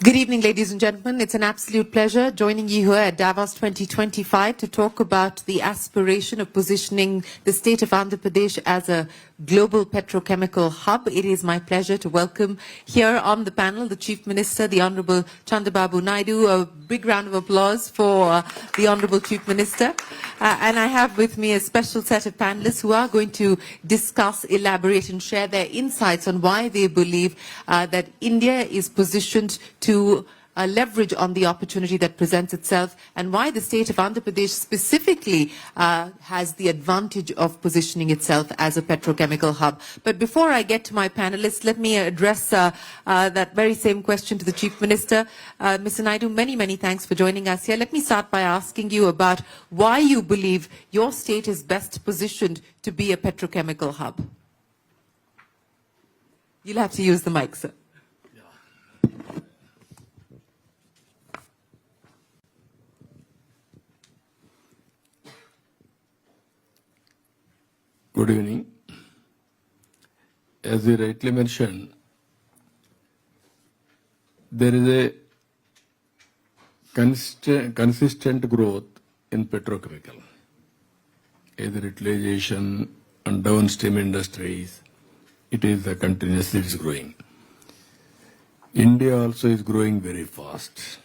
Good evening, ladies and gentlemen. It's an absolute pleasure joining you here at Davos 2025 to talk about the aspiration of positioning the state of Andhra Pradesh as a global petrochemical hub. It is my pleasure to welcome here on the panel the Chief Minister, the Honorable Chandrababu Naidu. A big round of applause for the Honorable Chief Minister. And I have with me a special set of panelists who are going to discuss, elaborate and share their insights on why they believe that India is positioned to leverage on the opportunity that presents itself, and why the state of Andhra Pradesh specifically has the advantage of positioning itself as a petrochemical hub. But before I get to my panelists, let me address that very same question to the Chief Minister. Mr. Naidu, many thanks for joining us here. Let me start by asking you about why you believe your state is best positioned to be a petrochemical hub. You'll have to use the mic, sir. Good evening. As you rightly mentioned, there is a consistent growth in petrochemical, either utilization and downstream industries. It is continuously growing. India also is growing very fast.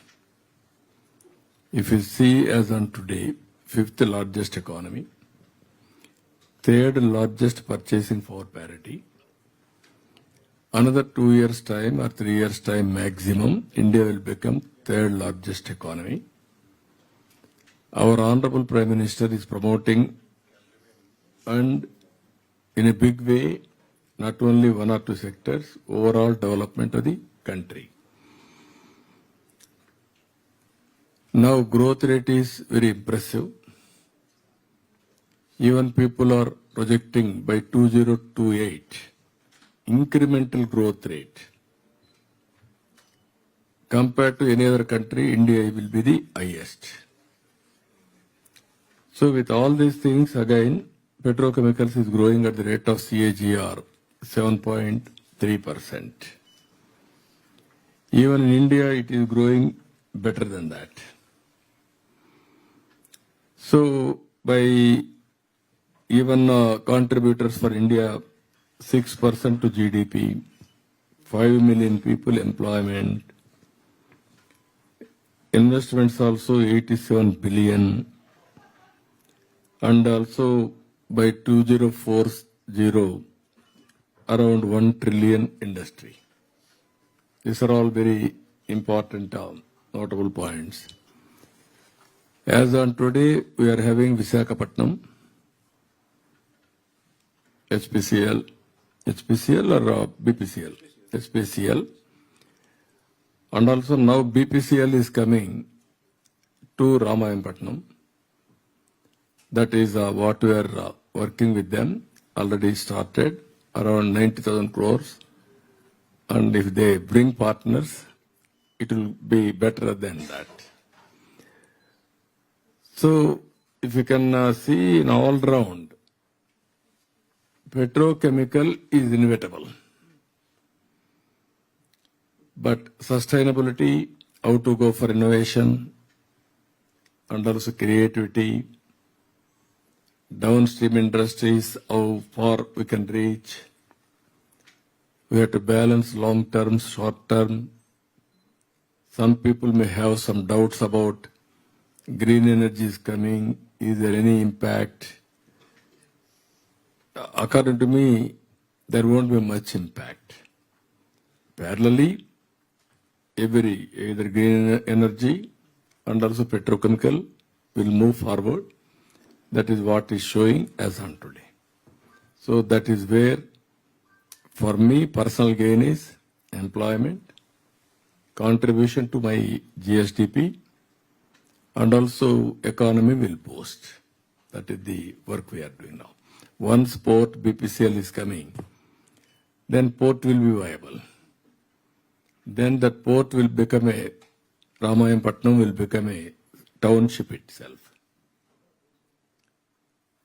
If you see as on today, 5th largest economy, 3rd largest purchasing power parity. Another 2 years' time or 3 years' time maximum, India will become 3rd largest economy. Our Honorable Prime Minister is promoting, and in a big way, not only one or two sectors, overall development of the country. Now growth rate is very impressive. Even people are projecting by 2028 incremental growth rate. Compared to any other country, India will be the highest. So with all these things, again, petrochemicals is growing at the rate of CAGR 7.3%. Even in India, it is growing better than that. So by even contributors for India, 6% to GDP, 5 million people employment, investments also 87 billion, and also by 2040, around 1 trillion industry. These are all very important notable points. As on today, we are having Visakhapatnam, HPCL or BPCL? HPCL. And also now BPCL is coming to Ramayanpatnam. That is what we are working with them. Already started around 90,000 crores. And if they bring partners, it will be better than that. So if you can see in all round, petrochemical is inevitable. But sustainability, how to go for innovation, and also creativity, downstream industries, how far we can reach. We have to balance long term, short term. Some people may have some doubts about green energy is coming. Is there any impact? According to me, there won't be much impact. Parallelly, either green energy and also petrochemical will move forward. That is what is showing as on today. So that is where, for me, personal gain is employment, contribution to my GSDP, and also economy will boost. That is the work we are doing now. Once port BPCL is coming, then port will be viable. Then that port will become Ramayanpatnam will become a township itself.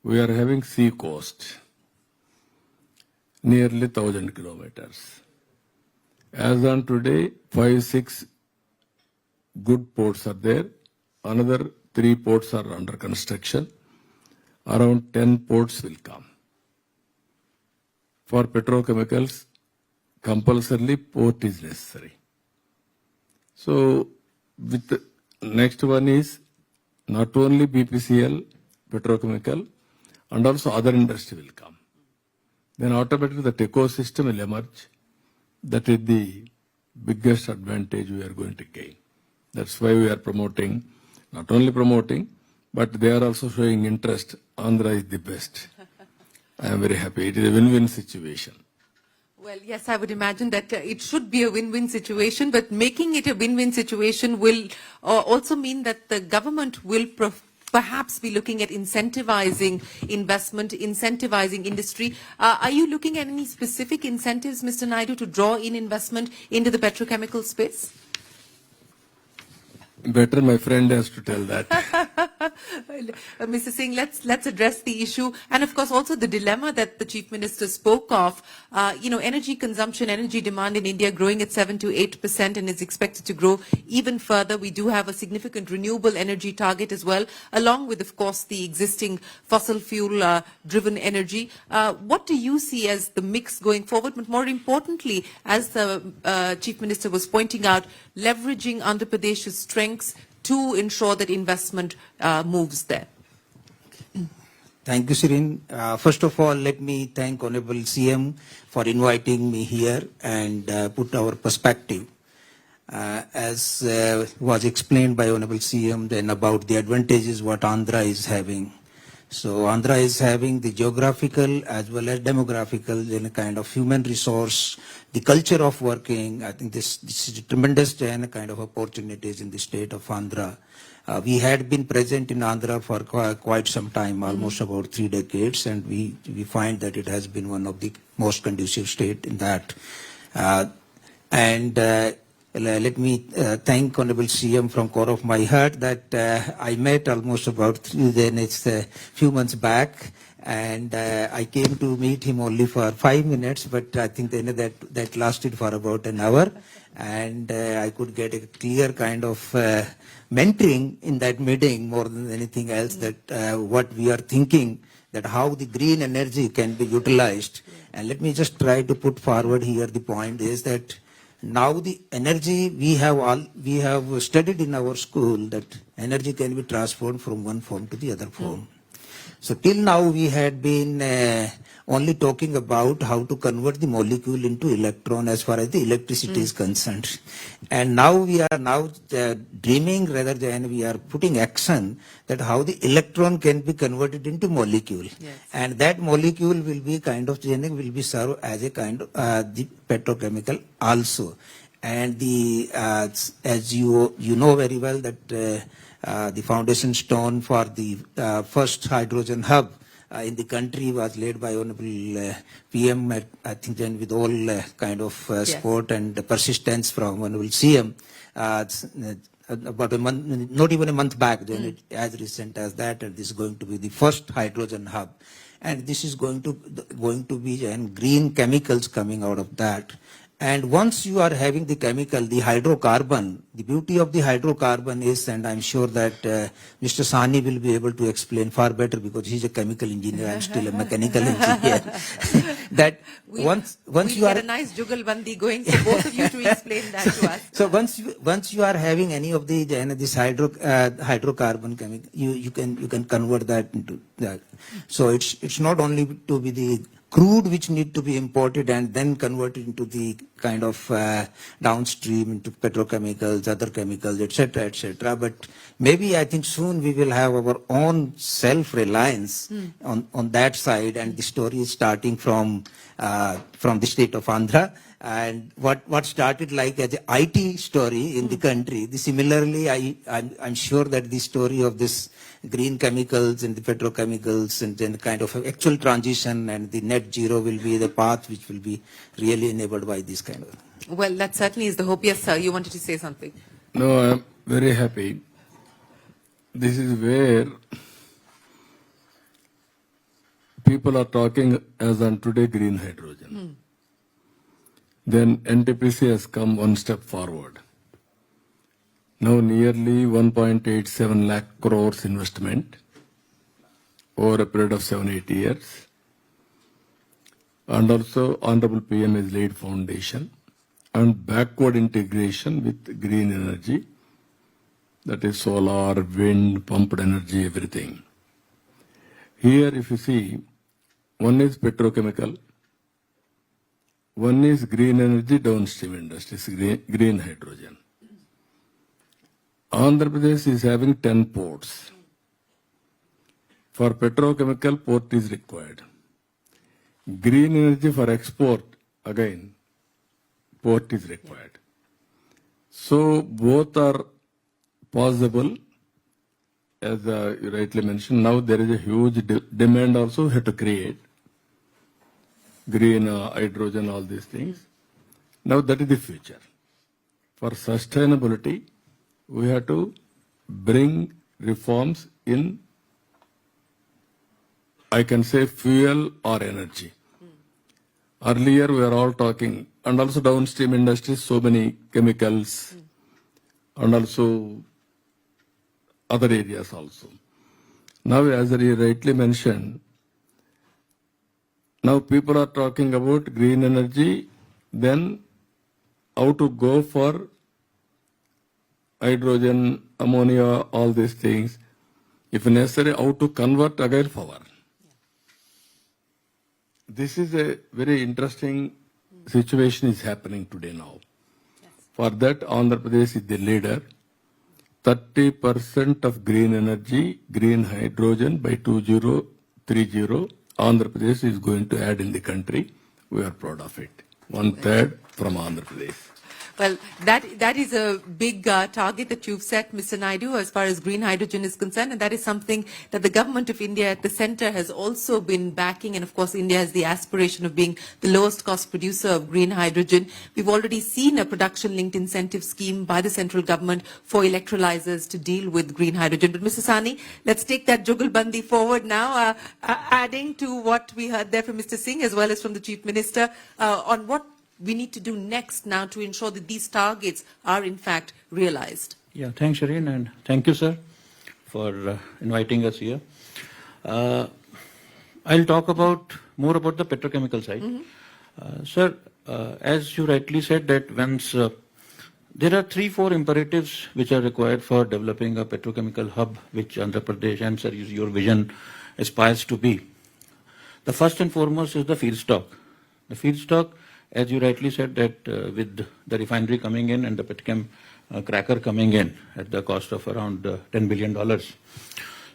We are having sea coast, nearly 1,000 kilometers. As on today, 5-6 good ports are there. Another 3 ports are under construction. Around 10 ports will come. For petrochemicals, compulsorily port is necessary. So, with the next one is not only BPCL, petrochemical, and also other industry will come. Then automatically that ecosystem will emerge. That is the biggest advantage we are going to gain. That's why we are promoting, not only promoting, but they are also showing interest. Andhra is the best. I am very happy. It is a win-win situation. Well, yes, I would imagine that it should be a win-win situation, but making it a win-win situation will also mean that the government will perhaps be looking at incentivizing investment, incentivizing industry. Are you looking at any specific incentives, Mr. Naidu, to draw in investment into the petrochemical space? Better my friend has to tell that. Mr. Singh, let's address the issue, and of course also the dilemma that the Chief Minister spoke of. Energy consumption, energy demand in India growing at 7 to 8% and is expected to grow even further. We do have a significant renewable energy target as well, along with, of course, the existing fossil fuel driven energy. What do you see as the mix going forward? But more importantly, as the Chief Minister was pointing out, leveraging Andhra Pradesh's strengths to ensure that investment moves there. Thank you, Shirin. First of all, let me thank Honorable CM for inviting me here and put our perspective. As was explained by Honorable CM then about the advantages what Andhra is having. So Andhra is having the geographical as well as demographical and a kind of human resource, the culture of working. I think this is a tremendous kind of opportunities in the state of Andhra. We had been present in Andhra for quite some time, almost about 3 decades, and we find that it has been one of the most conducive state in that. Let me thank Honorable CM from core of my heart that I met almost about few months back, and I came to meet him only for 5 minutes, but I think that lasted for about an hour, and I could get a clear kind of mentoring in that meeting more than anything else, that what we are thinking, that how the green energy can be utilized. And let me just try to put forward here the point is that now the energy we have studied in our school that energy can be transformed from one form to the other form. So till now we had been only talking about how to convert the molecule into electron as far as the electricity is concerned. And now we are dreaming rather than we are putting action that how the electron can be converted into molecule. Yes. And that molecule will be kind of will be served as a kind of the petrochemical also. And the as you know very well that the foundation stone for the first hydrogen hub in the country was laid by Honorable PM, I think then with all kind of support and persistence from Honorable CM. About a month, not even a month back, then as recent as that, and this is going to be the first hydrogen hub. And this is going to be green chemicals coming out of that. And once you are having the chemical, the hydrocarbon, the beauty of the hydrocarbon is, and I'm sure that Mr. Sani will be able to explain far better because he's a chemical engineer, I'm still a mechanical engineer. That once you are get a nice jugalbandi going, so both of you to explain that to us. So once you are having any of this hydrocarbon chemical, you can convert that into that. So it's not only to be the crude which need to be imported and then converted into the kind of downstream into petrochemicals, other chemicals, etc. But maybe I think soon we will have our own self-reliance on that side, and the story is starting from the state of Andhra. And what started like as an IT story in the country, similarly I'm sure that the story of this green chemicals and the petrochemicals and then kind of actual transition and the net zero will be the path which will be really enabled by this kind of. Well, that certainly is the hope. Yes, sir, you wanted to say something. No, I am very happy. This is where people are talking as on today green hydrogen. Then NTPC has come one step forward. Now nearly 1.87 lakh crores investment over a period of 7-8 years. And also Honorable PM has laid foundation and backward integration with green energy, that is solar, wind, pumped energy, everything. Here if you see, one is petrochemical, one is green energy downstream industries, green hydrogen. Andhra Pradesh is having 10 ports. For petrochemical, port is required. Green energy for export, again, port is required. So both are possible, as you rightly mentioned. Now there is a huge demand also we have to create. Green hydrogen, all these things. Now that is the future. For sustainability, we have to bring reforms in, I can say, fuel or energy. Earlier we are all talking, and also downstream industries, so many chemicals, and also other areas also. Now, as you rightly mentioned, now people are talking about green energy, then how to go for hydrogen, ammonia, all these things. If necessary, how to convert again power. This is a very interesting situation is happening today now. For that, Andhra Pradesh is the leader. 30% of green energy, green hydrogen by 2030, Andhra Pradesh is going to add in the country. We are proud of it. 1/3 from Andhra Pradesh. Well, that is a big target that you've set, Mr. Naidu, as far as green hydrogen is concerned, and that is something that the government of India at the center has also been backing. And of course, India has the aspiration of being the lowest cost producer of green hydrogen. We've already seen a production-linked incentive scheme by the central government for electrolyzers to deal with green hydrogen. But Mr. Sani, let's take that jugalbandi forward now, adding to what we heard there from Mr. Singh as well as from the Chief Minister on what we need to do next now to ensure that these targets are in fact realized. Yeah, thanks, Shireen, and thank you, sir, for inviting us here. I'll talk more about the petrochemical side. Sir, as you rightly said, that once there are 3-4 imperatives which are required for developing a petrochemical hub, which Andhra Pradesh and sir, your vision aspires to be. The first and foremost is the feedstock. The feedstock, as you rightly said, that with the refinery coming in and the petchem cracker coming in at the cost of around $10 billion.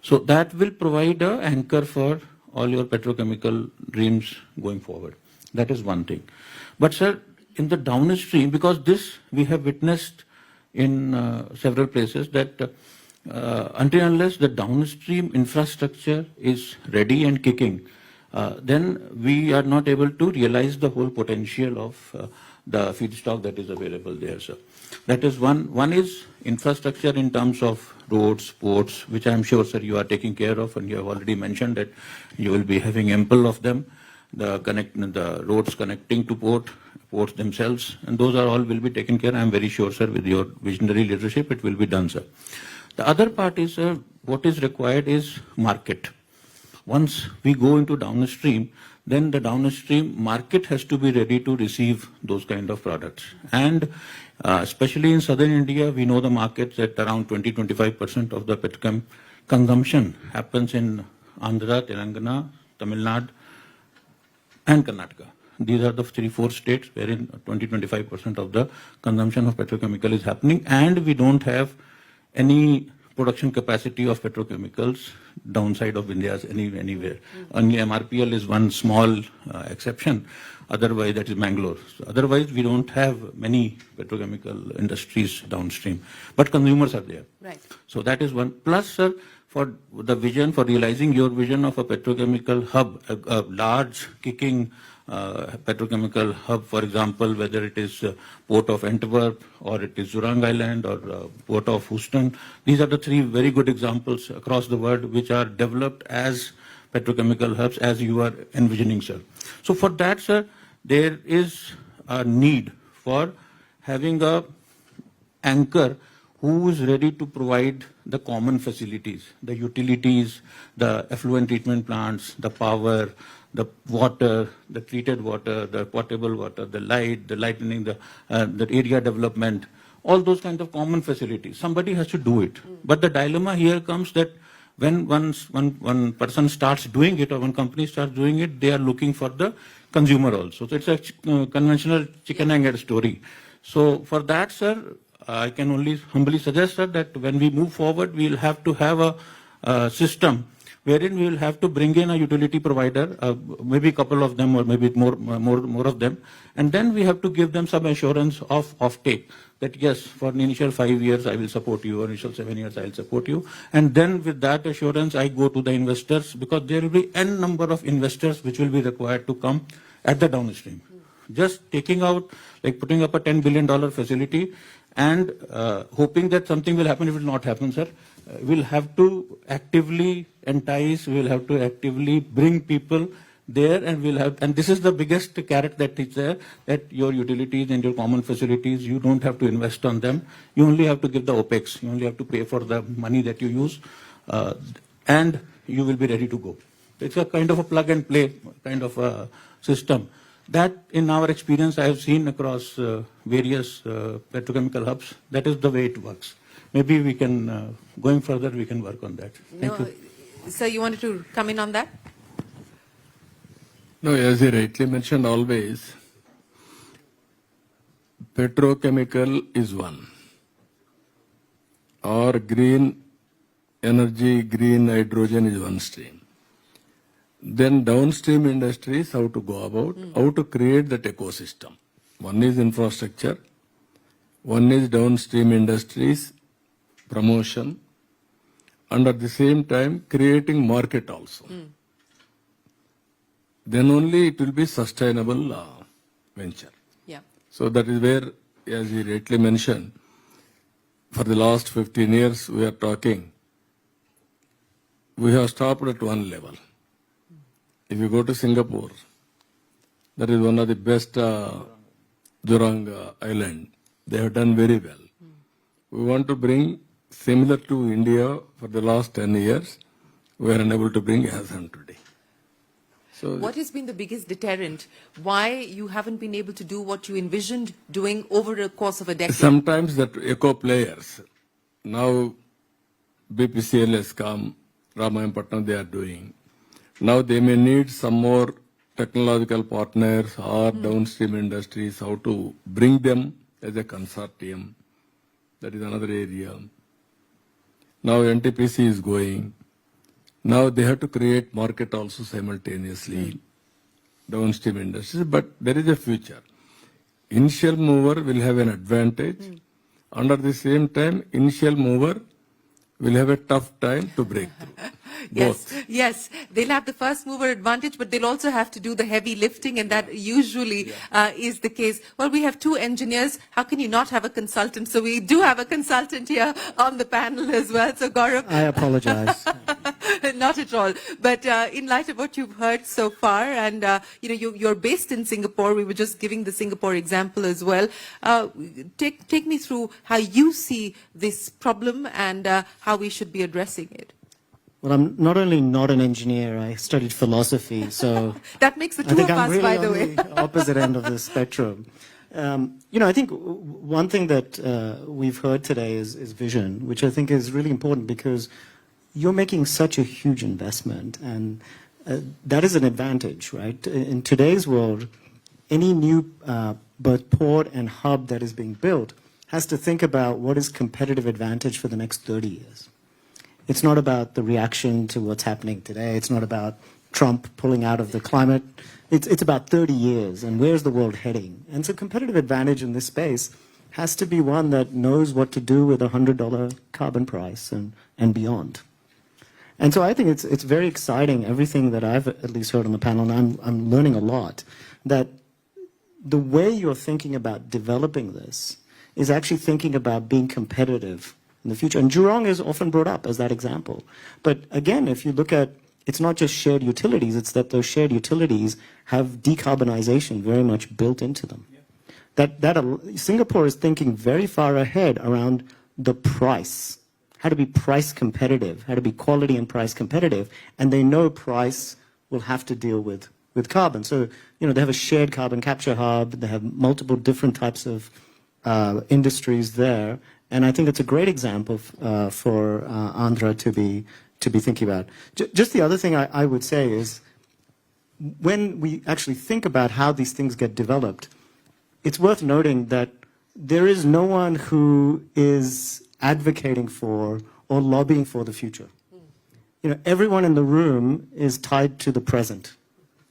So that will provide an anchor for all your petrochemical dreams going forward. That is one thing. But sir, in the downstream, because this we have witnessed in several places, that until unless the downstream infrastructure is ready and kicking, then we are not able to realize the whole potential of the feedstock that is available there, sir. That is one. One is infrastructure in terms of roads, ports, which I am sure, sir, you are taking care of, and you have already mentioned that you will be having ample of them. The roads connecting to ports themselves, and those are all will be taken care. I am very sure, sir, with your visionary leadership, it will be done, sir. The other part is, sir, what is required is market. Once we go into downstream, then the downstream market has to be ready to receive those kind of products. And especially in southern India, we know the markets at around 20-25% of the petchem consumption happens in Andhra, Telangana, Tamil Nadu, and Karnataka. These are the 3-4 states wherein 20-25% of the consumption of petrochemical is happening, and we don't have any production capacity of petrochemicals downside of India's anywhere. Only MRPL is one small exception. Otherwise, that is Mangalore. So otherwise, we don't have many petrochemical industries downstream, but consumers are there. Right. So that is one. Plus, sir, for the vision, for realizing your vision of a petrochemical hub, a large kicking petrochemical hub, for example, whether it is Port of Antwerp or it is Jurong Island or Port of Houston. These are the 3 very good examples across the world which are developed as petrochemical hubs as you are envisioning, sir. So for that, sir, there is a need for having a anchor who is ready to provide the common facilities, the utilities, the effluent treatment plants, the power, the water, the treated water, the potable water, the light, the lightning, the area development, all those kinds of common facilities. Somebody has to do it. But the dilemma here comes that when one person starts doing it or one company starts doing it, they are looking for the consumer also. So it's a conventional chicken and egg story. So for that, sir, I can only humbly suggest, sir, that when we move forward, we will have to have a system wherein we will have to bring in a utility provider, maybe a couple of them or maybe more of them, and then we have to give them some assurance of offtake. That yes, for the initial 5 years I will support you, or initial 7 years I will support you. And then with that assurance, I go to the investors, because there will be n number of investors which will be required to come at the downstream. Just taking out, like putting up a $10 billion facility and hoping that something will happen, it will not happen, sir. We'll have to actively entice, we'll have to actively bring people there, and and this is the biggest carrot that is there, that your utilities and your common facilities, you don't have to invest on them. You only have to give the OPEX. You only have to pay for the money that you use, and you will be ready to go. It's a kind of a plug and play kind of a system. That, in our experience, I have seen across various petrochemical hubs. That is the way it works. Maybe we can, going further, we can work on that. Thank you. Sir, you wanted to come in on that? No, as you rightly mentioned, always, petrochemical is one. Or green energy, green hydrogen is one stream. Then downstream industries, how to go about, how to create that ecosystem. One is infrastructure, one is downstream industries, promotion, and at the same time creating market also. Then only it will be sustainable venture. Yeah. So that is where, as you rightly mentioned, for the last 15 years we are talking, we have stopped at one level. If you go to Singapore, that is one of the best Jurong Island. They have done very well. We want to bring similar to India for the last 10 years. We are unable to bring as on today. So What has been the biggest deterrent? Why you haven't been able to do what you envisioned doing over the course of a decade? sometimes that eco players, now BPCL has come, Ramayapatnam they are doing. Now they may need some more technological partners or downstream industries, how to bring them as a consortium. That is another area. Now NTPC is going. Now they have to create market also simultaneously, downstream industries, but there is a future. Initial mover will have an advantage, and at the same time, initial mover will have a tough time to break through. Both. Yes, they'll have the first mover advantage, but they'll also have to do the heavy lifting, and that usually is the case. Well, we have two engineers. How can you not have a consultant? So we do have a consultant here on the panel as well. So Gaurav. I apologize. Not at all. But in light of what you've heard so far, and you're based in Singapore, we were just giving the Singapore example as well. Take me through how you see this problem and how we should be addressing it. Well, I'm not only not an engineer, I studied philosophy, so That makes the I two think of I'm us, really by the on way. the opposite end of the spectrum. I think one thing that we've heard today is vision, which I think is really important because you're making such a huge investment, and that is an advantage, right? In today's world, any new both port and hub that is being built has to think about what is competitive advantage for the next 30 years. It's not about the reaction to what's happening today. It's not about Trump pulling out of the climate. It's about 30 years and where's the world heading. And so competitive advantage in this space has to be one that knows what to do with a $100 carbon price and beyond. And so I think it's very exciting, everything that I've at least heard on the panel, and I'm learning a lot, that the way you're thinking about developing this is actually thinking about being competitive in the future. And Jurong is often brought up as that example. But again, if you look at, it's not just shared utilities, it's that those shared utilities have decarbonization very much built into them. Singapore is thinking very far ahead around the price, how to be price competitive, how to be quality and price competitive, and they know price will have to deal with carbon. So, they have a shared carbon capture hub, they have multiple different types of industries there, and I think it's a great example for Andhra to be thinking about. Just the other thing I would say is, when we actually think about how these things get developed, it's worth noting that there is no one who is advocating for or lobbying for the future. Everyone in the room is tied to the present.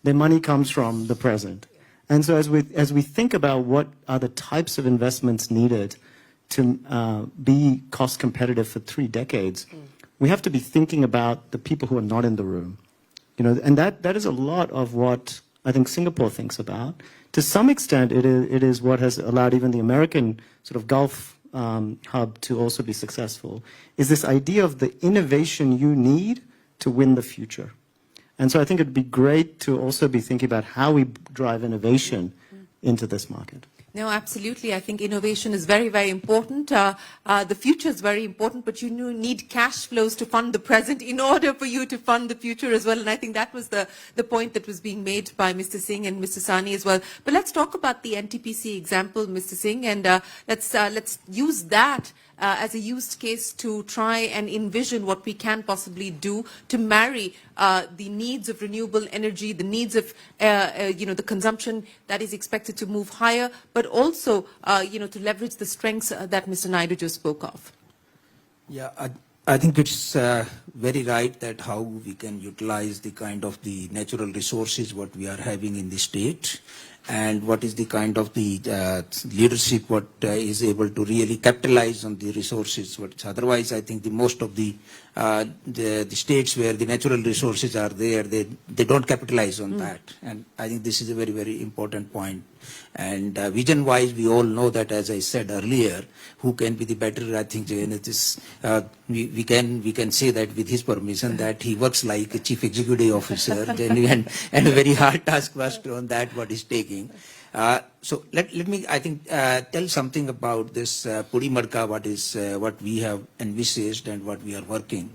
Their money comes from the present. And so as we think about what are the types of investments needed to be cost competitive for 3 decades, we have to be thinking about the people who are not in the room. And that is a lot of what I think Singapore thinks about. To some extent, it is what has allowed even the American sort of Gulf hub to also be successful, is this idea of the innovation you need to win the future. And so I think it'd be great to also be thinking about how we drive innovation into this market. No, absolutely. I think innovation is very, very important. The future is very important, but you need cash flows to fund the present in order for you to fund the future as well. And I think that was the point that was being made by Mr. Singh and Mr. Sani as well. But let's talk about the NTPC example, Mr. Singh, and let's use that as a used case to try and envision what we can possibly do to marry the needs of renewable energy, the needs of the consumption that is expected to move higher, but also to leverage the strengths that Mr. Naidu just spoke of. Yeah, I think it's very right that how we can utilize the kind of the natural resources what we are having in the state, and what is the kind of the leadership what is able to really capitalize on the resources. Otherwise, I think the most of the states where the natural resources are there, they don't capitalize on that. And I think this is a very, very important point. And vision-wise, we all know that, as I said earlier, who can be the better. I think we can say that with his permission that he works like a chief executive officer, and a very hard taskmaster on that what he's taking. So let me, I think, tell something about this Puri Madka, what we have envisaged and what we are working.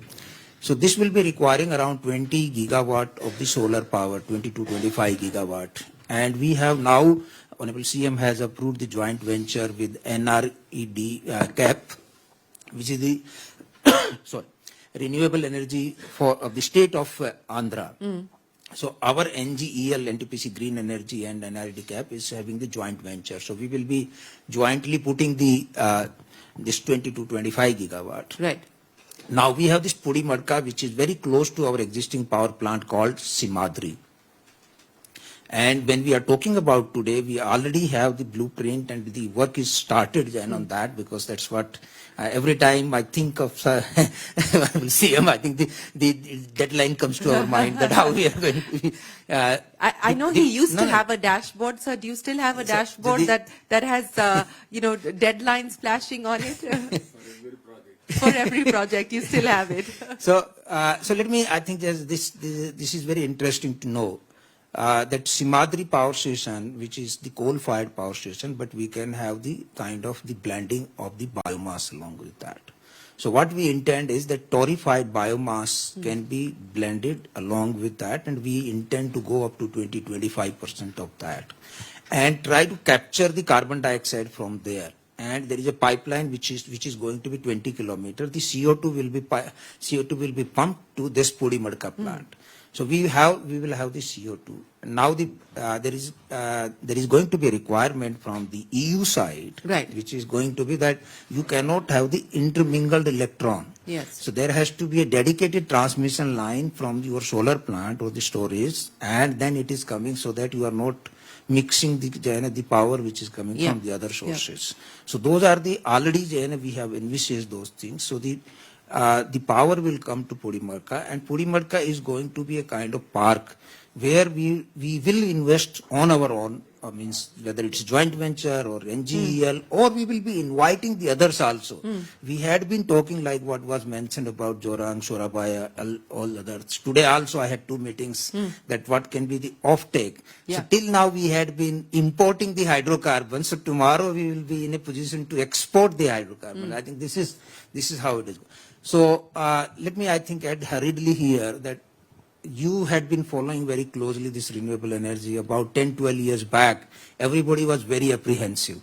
So this will be requiring around 20 gigawatt of the solar power, 20 to 25 gigawatt. And we have now, Honorable CM has approved the joint venture with NRED CAP, which is the renewable energy of the state of Andhra. So our NGEL, NTPC Green Energy and NRED CAP is having the joint venture. So we will be jointly putting the this 20 to 25 gigawatt. Right. Now we have this Puri Madka, which is very close to our existing power plant called Simadri. And when we are talking about today, we already have the blueprint and the work is started on that, because that's what every time I think of CM, I think the deadline comes to our mind that how we are going to be. I know he used to have a dashboard, sir. Do you still have a dashboard that has deadlines flashing on it? For every project, you still have it. So let me, I think this is very interesting to know. That Simadri power station, which is the coal-fired power station, but we can have the kind of the blending of the biomass along with that. So what we intend is that torrefied biomass can be blended along with that, and we intend to go up to 20-25% of that, and try to capture the carbon dioxide from there. And there is a pipeline which is going to be 20 kilometers. The CO2 will be pumped to this Puri Madka plant. So we will have the CO2. Now there is going to be a requirement from the EU side, right, which is going to be that you cannot have the intermingled electron. Yes. So there has to be a dedicated transmission line from your solar plant or the storage, and then it is coming so that you are not mixing the power which is coming from the other sources. So those are already we have envisaged those things. So the power will come to Puri Madka, and Puri Madka is going to be a kind of park where we will invest on our own means whether it's joint venture or NGEL, or we will be inviting the others also. We had been talking like what was mentioned about Jorang, Surabaya, all others. Today also I had 2 meetings that what can be the offtake. Yeah. So till now we had been importing the hydrocarbons. So tomorrow we will be in a position to export the hydrocarbon. I think this is how it is. So let me, I think, add hurriedly here that you had been following very closely this renewable energy about 10, 12 years back. Everybody was very apprehensive.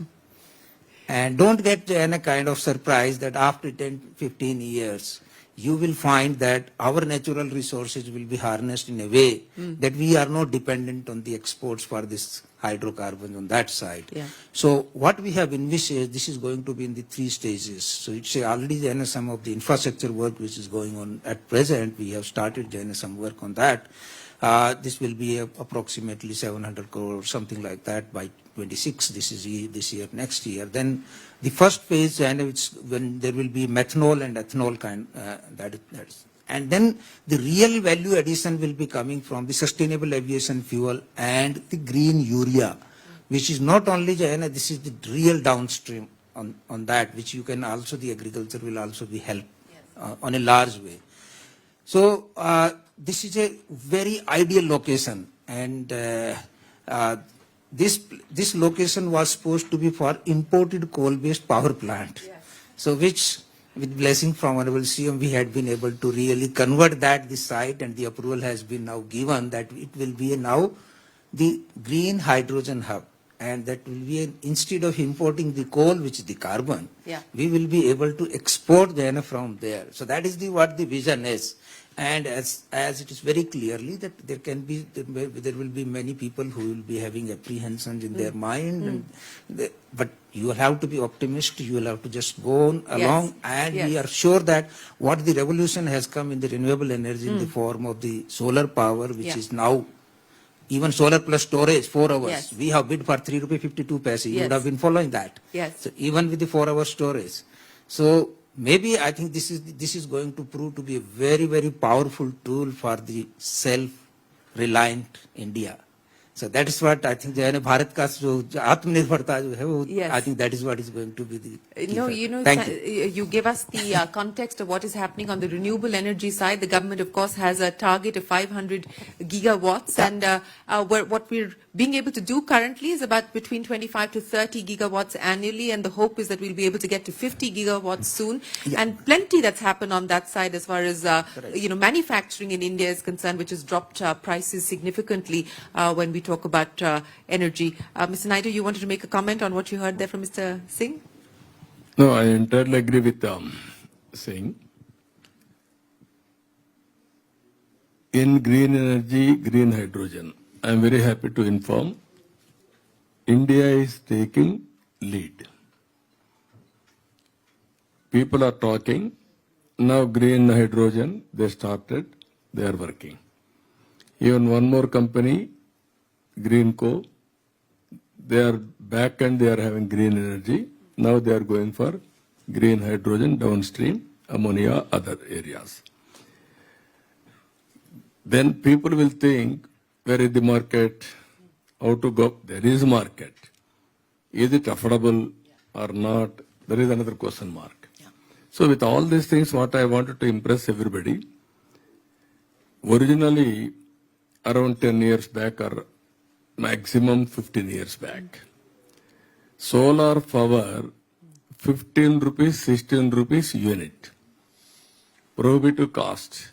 And don't get any kind of surprise that after 10, 15 years, you will find that our natural resources will be harnessed in a way that we are not dependent on the exports for this hydrocarbons on that side. Yeah. So what we have envisaged, this is going to be in the 3 stages. So it's already some of the infrastructure work which is going on at present. We have started some work on that. This will be approximately 700 crore, something like that by 26. This is this year, next year. Then the first phase, and it's when there will be methanol and ethanol kind. That is. And then the real value addition will be coming from the sustainable aviation fuel and the green urea, which is not only this is the real downstream on that, which you can also, the agriculture will also be helped on a large way. So this is a very ideal location, and this location was supposed to be for imported coal-based power plant. So which, with blessing from Honorable CM, we had been able to really convert this site, and the approval has been now given that it will be now the green hydrogen hub. And that will be, instead of importing the coal, which is the carbon, we will be able to export from there. So that is what the vision is. And as it is very clearly that there will be many people who will be having apprehensions in their mind, but you will have to be optimistic. You will have to just go on along, and we are sure that what the revolution has come in the renewable energy in the form of the solar power, which is now even solar plus storage, 4 hours. Yes. We have bid for 3 rupees 52 paise. You Yes. would have been following that. Yes. So even with the 4-hour storage. So maybe I think this is going to prove to be a very, very powerful tool for the self-reliant India. So that is what I think Bharat ka jo Atmanirbharta jo hai, wo, Yes. I think that is what is going to be the key No, factor. Thank you. you gave us the context of what is happening on the renewable energy side. The government, of course, has a target of 500 gigawatts, and what we're being able to do currently is about between 25 to 30 gigawatts annually, and the hope is that we'll be able to get to 50 gigawatts soon. And plenty that's happened on that side as far as manufacturing in India is concerned, which has dropped prices significantly when we talk about energy. Mr. Naidu, you wanted to make a comment on what you heard there from Mr. Singh? No, I entirely agree with Singh. In green energy, green hydrogen, I am very happy to inform India is taking lead. People are talking. Now green hydrogen, they started, they are working. Even one more company, Greenco, they are back and they are having green energy. Now they are going for green hydrogen, downstream, ammonia, other areas. Then people will think, where is the market? How to go? There is market. Is it affordable or not? There is another question mark. So with all these things, what I wanted to impress everybody, originally around 10 years back or maximum 15 years back, solar power 15 rupees, 16 rupees unit, prohibitive cost.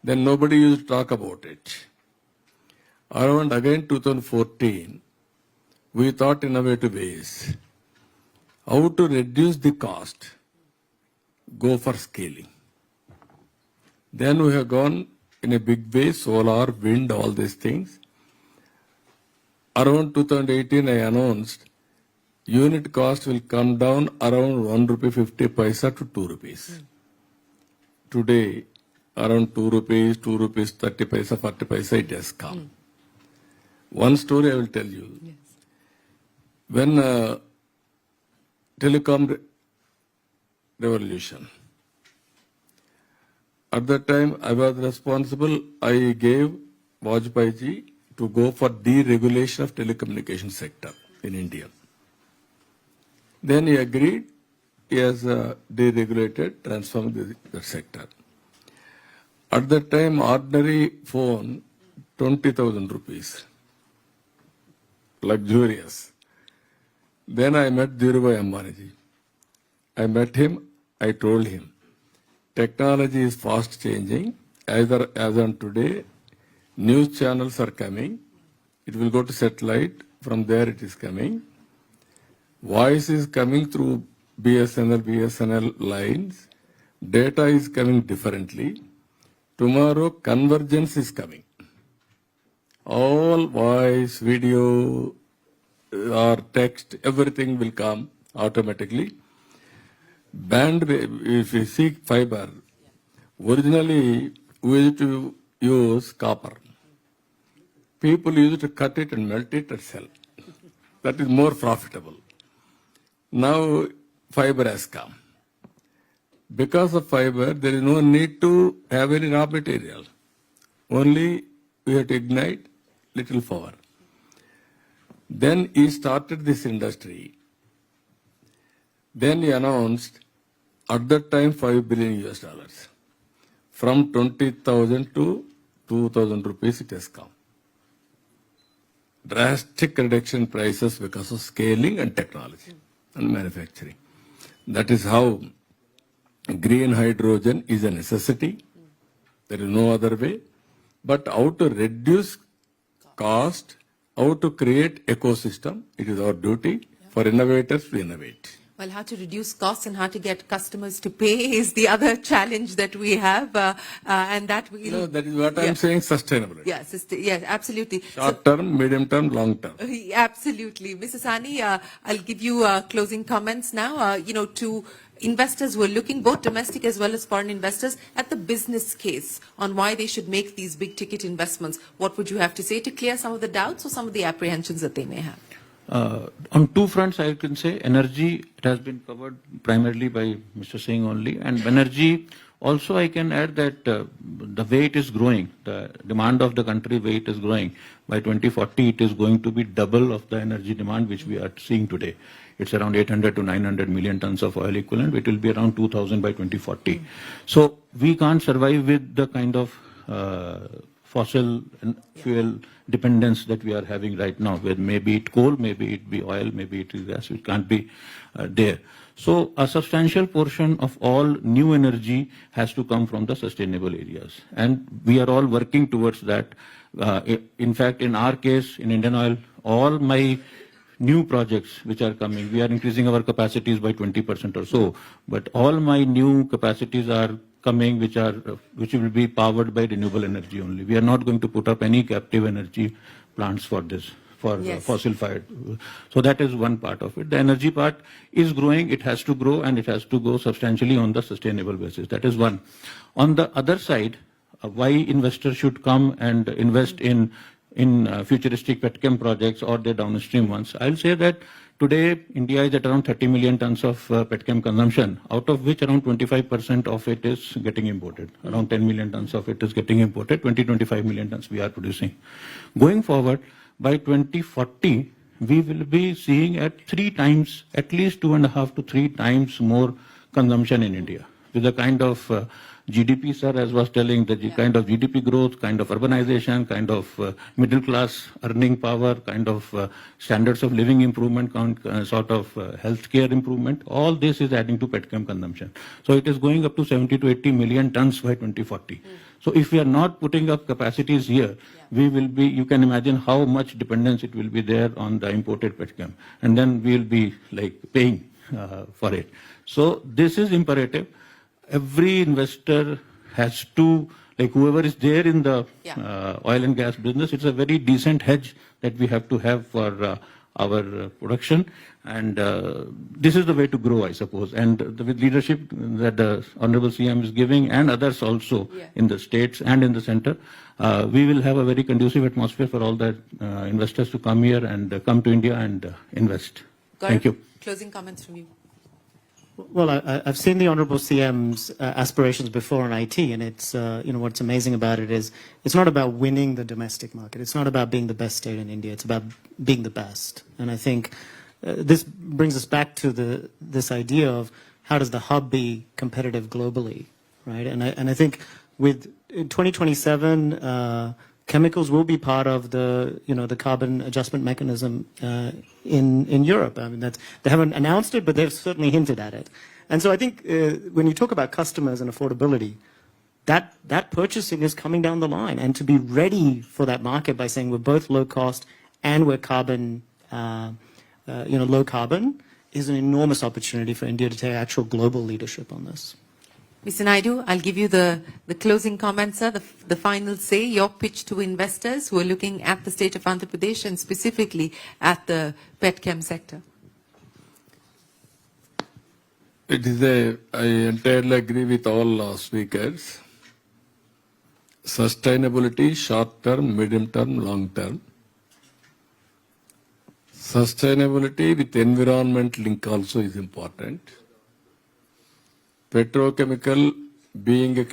Then nobody used to talk about it. Around again 2014, we thought innovative ways how to reduce the cost, go for scaling. Then we have gone in a big way, solar, wind, all these things. Around 2018, I announced unit cost will come down around 1 rupee 50 paisa to 2 rupees. Today, around 2 rupees, 2 rupees 30 paisa, 40 paisa, it has come. One story I will tell you. Yes. When telecom revolution, at that time I was responsible, I gave Vajpayee ji to go for deregulation of telecommunication sector in India. Then he agreed, he has deregulated, transformed the sector. At that time, ordinary phone, 20,000 rupees. Luxurious. Then I met Dhirubhai Ambani. I met him, I told him, technology is fast changing. Either as on today, news channels are coming. It will go to satellite. From there it is coming. Voice is coming through BSNL lines. Data is coming differently. Tomorrow convergence is coming. All voice, video, or text, everything will come automatically. Bandwidth, if you see fiber, originally we used to use copper. People used to cut it and melt it and sell. That is more profitable. Now fiber has come. Because of fiber, there is no need to have any raw material. Only we have to ignite little power. Then he started this industry. Then he announced, at that time, $5 billion US. From 20,000 to 2,000 rupees it has come. Drastic reduction in prices because of scaling and technology and manufacturing. That is how green hydrogen is a necessity. There is no other way. But how to reduce cost, how to create ecosystem, it is our duty for innovators to innovate. Well, how to reduce costs and how to get customers to pay is the other challenge that we have, and that we. No, that is what I'm saying, sustainability. Yes, yes, absolutely. Short term, medium term, long term. Absolutely. Mrs. Sani, I'll give you closing comments now, to investors who are looking, both domestic as well as foreign investors, at the business case on why they should make these big ticket investments. What would you have to say to clear some of the doubts or some of the apprehensions that they may have? On two fronts, I can say energy, it has been covered primarily by Mr. Singh only, and energy also I can add that the way it is growing, the demand of the country, way it is growing, by 2040 it is going to be double of the energy demand which we are seeing today. It's around 800 to 900 million tons of oil equivalent. It will be around 2,000 by 2040. So we can't survive with the kind of fossil fuel dependence that we are having right now, where maybe it coal, maybe it be oil, maybe it is gas. It can't be there. So a substantial portion of all new energy has to come from the sustainable areas. And we are all working towards that. In fact, in our case, in Indian Oil, all my new projects which are coming, we are increasing our capacities by 20% or so. But all my new capacities are coming which will be powered by renewable energy only. We are not going to put up any captive energy plants for this, for fossil fired. So that is one part of it. The energy part is growing, it has to grow, and it has to go substantially on the sustainable basis. That is one. On the other side, why investors should come and invest in futuristic petchem projects or the downstream ones. I'll say that today India is at around 30 million tons of petchem consumption, out of which around 25% of it is getting imported. Around 10 million tons of it is getting imported, 20-25 million tons we are producing. Going forward, by 2040, we will be seeing at least 2.5 to 3 times more consumption in India. With the kind of GDP, sir, as was telling, the kind of GDP growth, kind of urbanization, kind of middle class earning power, kind of standards of living improvement, sort of healthcare improvement, all this is adding to petchem consumption. So it is going up to 70 to 80 million tons by 2040. So if we are not putting up capacities here, we will be, you can imagine how much dependence it will be there on the imported petchem. And then we will be like paying for it. So this is imperative. Every investor has to, like whoever is there in the oil and gas business, it's a very decent hedge that we have to have for our production. And this is the way to grow, I suppose. And with leadership that the Honorable CM is giving and others also in the states and in the center, we will have a very conducive atmosphere for all the investors to come here and come to India and invest. Gaurav, Thank you. Closing comments from you. Well, I've seen the Honorable CM's aspirations before on IT, and it's, what's amazing about it is it's not about winning the domestic market. It's not about being the best state in India. It's about being the best. And I think this brings us back to this idea of how does the hub be competitive globally, right? And I think with in 2027, chemicals will be part of the carbon adjustment mechanism in Europe. I mean, they haven't announced it, but they've certainly hinted at it. And so I think when you talk about customers and affordability, that purchasing is coming down the line. And to be ready for that market by saying we're both low cost and we're carbon, low carbon, is an enormous opportunity for India to take actual global leadership on this. Mr. Naidu, I'll give you the closing comments, sir, the final say, your pitch to investors who are looking at the state of Andhra Pradesh and specifically at the petchem sector. I entirely agree with all speakers. Sustainability, short term, medium term, long term. Sustainability with environment link also is important. Petrochemical, being a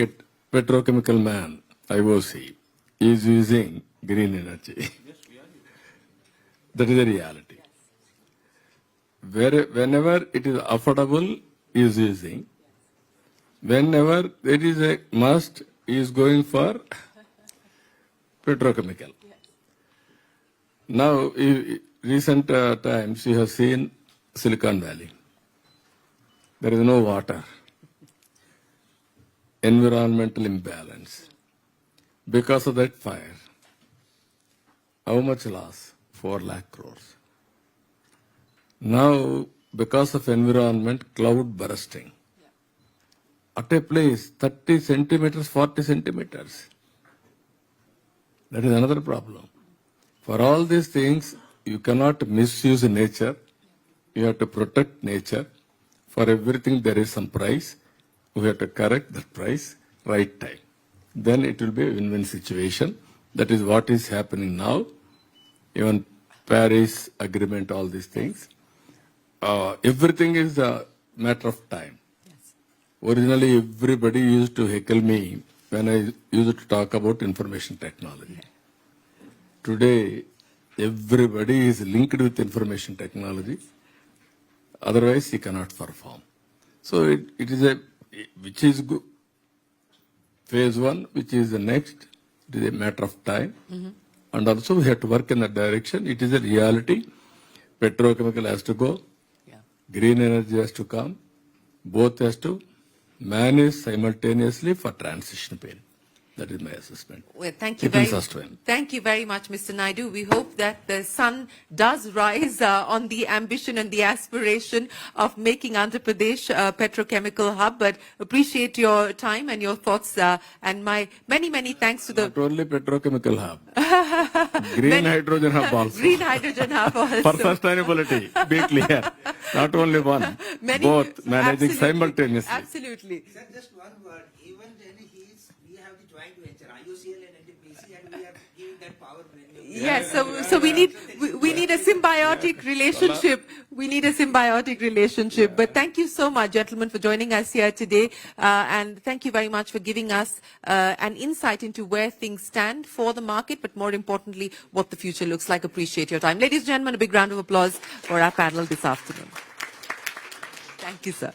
petrochemical man, IOC, is using green energy. That is the reality. Whenever it is affordable, is using. Whenever there is a must, is going for petrochemical. Now, recent times, you have seen Silicon Valley. There is no water. Environmental imbalance. Because of that fire, how much loss? 4 lakh crores. Now, because of environment, cloud bursting. At a place, 30 centimeters, 40 centimeters. That is another problem. For all these things, you cannot misuse nature. You have to protect nature. For everything, there is some price. We have to correct that price right time. Then it will be a win-win situation. That is what is happening now. Even Paris Agreement, all these things. Everything is a matter of time. Yes. Originally, everybody used to heckle me when I used to talk about information technology. Today, everybody is linked with information technology. Otherwise, he cannot perform. So it is which is good. Phase 1, which is the next, it is a matter of time. And also we have to work in that direction. It is a reality. Petrochemical has to go. Yeah. Green energy has to come. Both has to manage simultaneously for transition period. That is my assessment. Well, thank you Thank you very much, Mr. Naidu. We hope that the sun does rise on the ambition and the aspiration of making Andhra Pradesh a petrochemical hub. But appreciate your time and your thoughts, and my many thanks to the Not only petrochemical hub, green hydrogen hub also. green hydrogen hub also. For sustainability, be clear. Not only one, both managing Absolutely. simultaneously. Absolutely. Sir, just one word. Even then we have the joint venture, IOCL and NTPC, and we are giving that power. Yes, so we need a symbiotic relationship. We need a symbiotic relationship. But thank you so much, gentlemen, for joining us here today, and thank you very much for giving us an insight into where things stand for the market, but more importantly, what the future looks like. Appreciate your time, ladies and gentlemen. A big round of applause for our panel this afternoon. Thank you, sir.